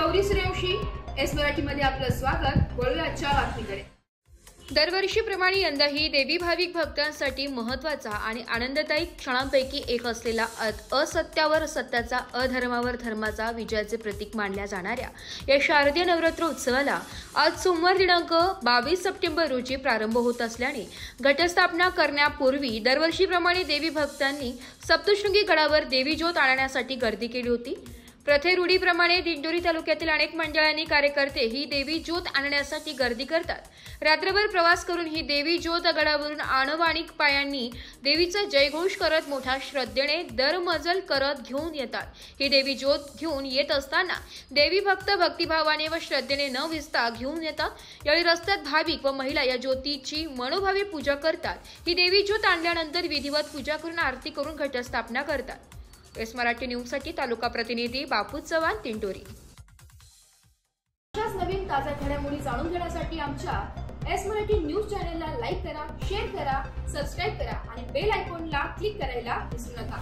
Gauri Suryavanshi, S मराठीमध्ये आपलं स्वागत। वळूया आजच्या बातमीकडे। दरवर्षीप्रमाणे यंदाही देवी भाविक भक्तांसाठी महत्त्वाचा आणि आनंददायी क्षणांपैकी एक असलेला असत्यावर सत्याचा, अधर्मावर धर्माचा विजयाचे प्रतीक मानल्या जाणाऱ्या या शारदीय नवरात्र उत्सवाला आज सोमवार दिनांक 22 सप्टेंबर रोजी प्रारंभ होत असल्याने घटस्थापना करण्यापूर्वी दरवर्षीप्रमाणे देवी भक्तांनी सप्तशृंगी गडावर देवी ज्योत आणण्यासाठी गर्दी केली होती। प्रथे दिंडोरी तालुक्यातील अनेक मंडळांनी कार्यकर्ते ही देवी ज्योत आणण्यासाठी गर्दी करतात। रात्रभर प्रवास करून ही देवी ज्योत गडावरून आणवाणिक पायांनी देवीचा जयघोष करत मोठ्या श्रद्धेने दरमजल करत घेऊन येतात। ही देवी ज्योत घेऊन येत असताना देवी भक्त भक्तिभावाने व श्रद्धेने न विसता घेऊन येतात। यावेळी रस्त्यात भाविक व महिला या ज्योतीची मनोभावे पूजा करतात। ही देवी ज्योत आणल्यानंतर विधिवत पूजा करून आरती करून घटस्थापना करतात। एस मराठी न्यूज साठी तालुका प्रतिनिधी बापू चव्हाण, दिंडोरी। अशाच नवीन ताज्या घडामोडी जाणून घेण्यासाठी आमच्या एस मराठी न्यूज चॅनलला लाईक करा, शेअर करा, सबस्क्राइब करा आणि बेल आयकॉनला क्लिक करायला विसरू नका।